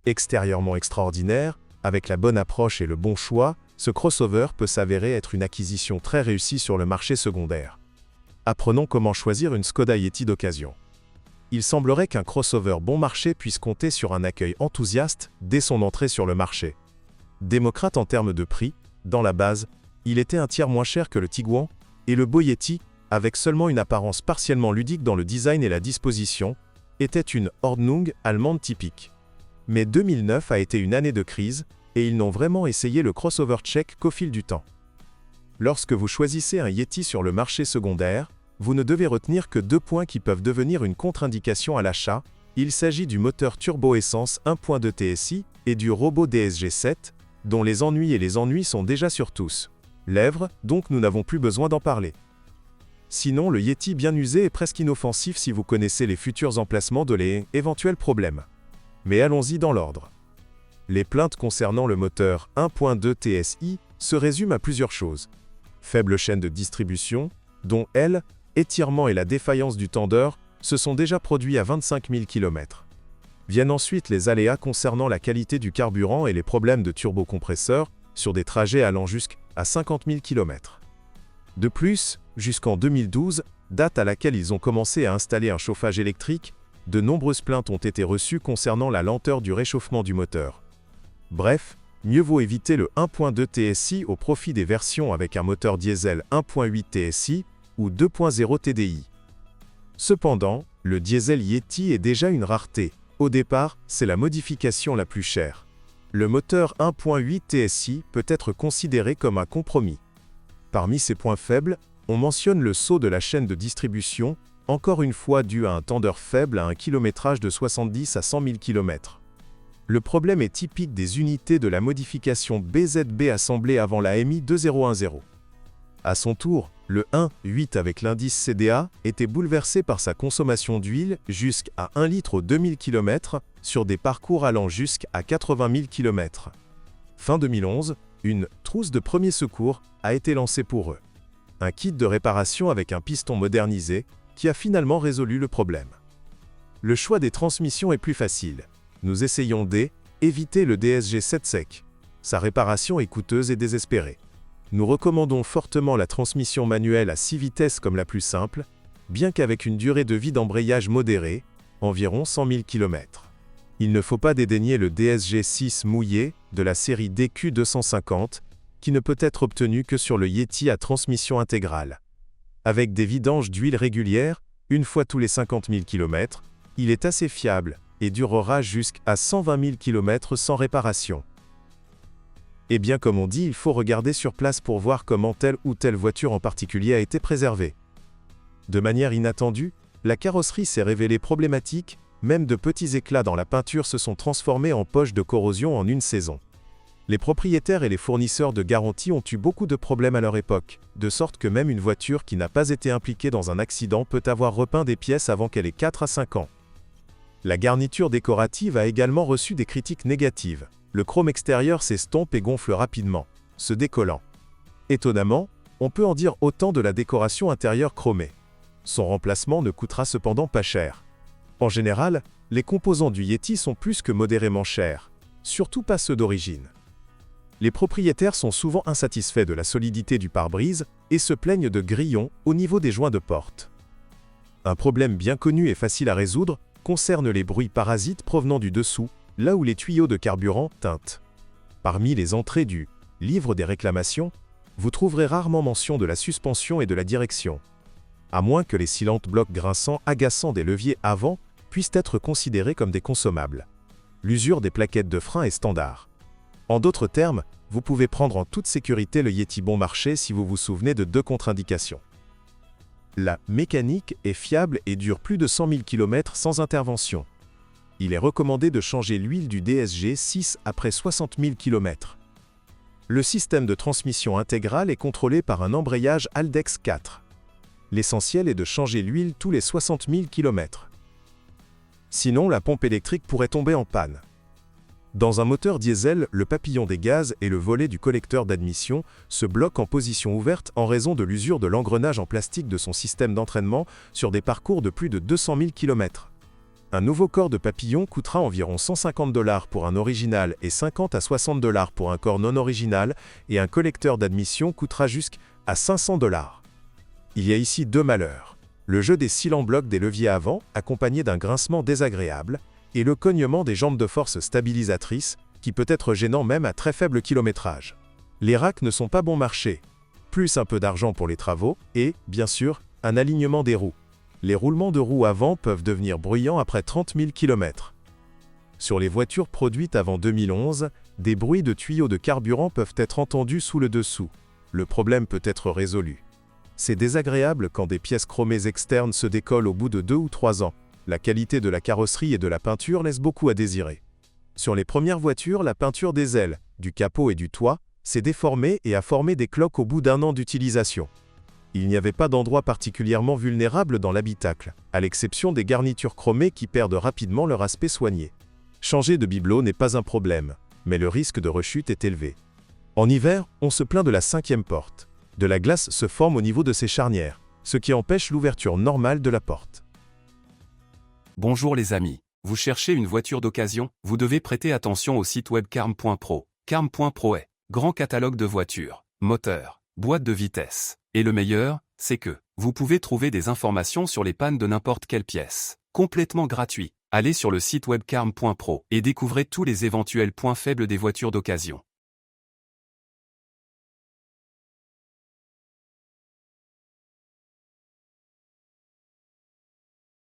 Extérieurement extraordinaire, avec la bonne approche et le bon choix, ce crossover peut s'avérer être une acquisition très réussie sur le marché secondaire. Apprenons comment choisir une Škoda Yeti d'occasion. Il semblerait qu'un crossover bon marché puisse compter sur un accueil enthousiaste dès son entrée sur le marché. Démocrate en termes de prix, dans la base, il était un tiers moins cher que le Tiguan, et le beau Yeti, avec seulement une apparence partiellement ludique dans le design et la disposition, était une Ordnung allemande typique. Mais 2009 a été une année de crise, et ils n'ont vraiment essayé le crossover tchèque qu'au fil du temps. Lorsque vous choisissez un Yeti sur le marché secondaire, vous ne devez retenir que 2 points qui peuvent devenir une contre-indication à l'achat. Il s'agit du moteur turbo-essence 1.2 TSI et du robot DSG7, dont les ennuis sont déjà sur tous lèvres, donc nous n'avons plus besoin d'en parler. Sinon, le Yeti bien usé est presque inoffensif si vous connaissez les futurs emplacements de les éventuels problèmes. Mais allons-y dans l'ordre. Les plaintes concernant le moteur 1.2 TSI se résument à plusieurs choses. Faible chaîne de distribution, dont étirement et la défaillance du tendeur se sont déjà produits à 25 000 km. Viennent ensuite les aléas concernant la qualité du carburant et les problèmes de turbocompresseur sur des trajets allant jusqu'à 50 000 km. De plus, jusqu'en 2012, date à laquelle ils ont commencé à installer un chauffage électrique, de nombreuses plaintes ont été reçues concernant la lenteur du réchauffement du moteur. Bref, mieux vaut éviter le 1.2 TSI au profit des versions avec un moteur diesel 1.8 TSI ou 2.0 TDI. Cependant, le diesel Yeti est déjà une rareté. Au départ, c'est la modification la plus chère. Le moteur 1.8 TSI peut être considéré comme un compromis. Parmi ses points faibles, on mentionne le saut de la chaîne de distribution, encore une fois dû à un tendeur faible à un kilométrage de 70 à 100 000 km. Le problème est typique des unités de la modification BZB assemblée avant la MI 2010. À son tour, le 1.8 avec l'indice CDA était bouleversé par sa consommation d'huile jusqu'à 1 litre aux 2000 km sur des parcours allant jusqu'à 80 000 km. Fin 2011, une « trousse de premier secours » a été lancée pour eux. Un kit de réparation avec un piston modernisé qui a finalement résolu le problème. Le choix des transmissions est plus facile. Nous essayons d'éviter le DSG7 sec. Sa réparation est coûteuse et désespérée. Nous recommandons fortement la transmission manuelle à 6 vitesses comme la plus simple, bien qu'avec une durée de vie d'embrayage modérée, environ 100 000 km. Il ne faut pas dédaigner le DSG6 mouillé de la série DQ250, qui ne peut être obtenu que sur le Yeti à transmission intégrale. Avec des vidanges d'huile régulières, une fois tous les 50 000 km, il est assez fiable et durera jusqu'à 120 000 km sans réparation. Et bien comme on dit, il faut regarder sur place pour voir comment telle ou telle voiture en particulier a été préservée. De manière inattendue, la carrosserie s'est révélée problématique, même de petits éclats dans la peinture se sont transformés en poches de corrosion en une saison. Les propriétaires et les fournisseurs de garantie ont eu beaucoup de problèmes à leur époque, de sorte que même une voiture qui n'a pas été impliquée dans un accident peut avoir repeint des pièces avant qu'elle ait 4 à 5 ans. La garniture décorative a également reçu des critiques négatives. Le chrome extérieur s'estompe et gonfle rapidement, se décollant. Étonnamment, on peut en dire autant de la décoration intérieure chromée. Son remplacement ne coûtera cependant pas cher. En général, les composants du Yeti sont plus que modérément chers, surtout pas ceux d'origine. Les propriétaires sont souvent insatisfaits de la solidité du pare-brise et se plaignent de grillons au niveau des joints de porte. Un problème bien connu et facile à résoudre concerne les bruits parasites provenant du dessous, là où les tuyaux de carburant teintent. Parmi les entrées du « livre des réclamations », vous trouverez rarement mention de la suspension et de la direction. À moins que les silent blocs grinçants agaçants des leviers avant puissent être considérés comme des consommables. L'usure des plaquettes de frein est standard. En d'autres termes, vous pouvez prendre en toute sécurité le Yeti bon marché si vous vous souvenez de 2 contre-indications. La mécanique est fiable et dure plus de 100 000 km sans intervention. Il est recommandé de changer l'huile du DSG6 après 60 000 km. Le système de transmission intégrale est contrôlé par un embrayage Haldex 4. L'essentiel est de changer l'huile tous les 60 000 km. Sinon, la pompe électrique pourrait tomber en panne. Dans un moteur diesel, le papillon des gaz et le volet du collecteur d'admission se bloquent en position ouverte en raison de l'usure de l'engrenage en plastique de son système d'entraînement sur des parcours de plus de 200 000 km. Un nouveau corps de papillon coûtera environ 150 $ pour un original et 50 à 60 $ pour un corps non original, et un collecteur d'admission coûtera jusqu'à 500 $. Il y a ici deux malheurs. Le jeu des cils en bloc des leviers avant, accompagné d'un grincement désagréable, et le cognement des jambes de force stabilisatrices, qui peut être gênant même à très faible kilométrage. Les racks ne sont pas bon marché. Plus un peu d'argent pour les travaux, et, bien sûr, un alignement des roues. Les roulements de roues avant peuvent devenir bruyants après 30 000 km. Sur les voitures produites avant 2011, des bruits de tuyaux de carburant peuvent être entendus sous le dessous. Le problème peut être résolu. C'est désagréable quand des pièces chromées externes se décollent au bout de 2 ou 3 ans. La qualité de la carrosserie et de la peinture laisse beaucoup à désirer. Sur les premières voitures, la peinture des ailes, du capot et du toit s'est déformée et a formé des cloques au bout d'1 an d'utilisation. Il n'y avait pas d'endroit particulièrement vulnérable dans l'habitacle, à l'exception des garnitures chromées qui perdent rapidement leur aspect soigné. Changer de bibelot n'est pas un problème, mais le risque de rechute est élevé. En hiver, on se plaint de la 5e porte. De la glace se forme au niveau de ses charnières, ce qui empêche l'ouverture normale de la porte. Bonjour les amis. Vous cherchez une voiture d'occasion? Vous devez prêter attention au site web carm.pro. Carm.pro est grand catalogue de voitures, moteurs, boîtes de vitesse. Et le meilleur, c'est que vous pouvez trouver des informations sur les pannes de n'importe quelle pièce. Complètement gratuit. Allez sur le site web carm.pro et découvrez tous les éventuels points faibles des voitures d'occasion.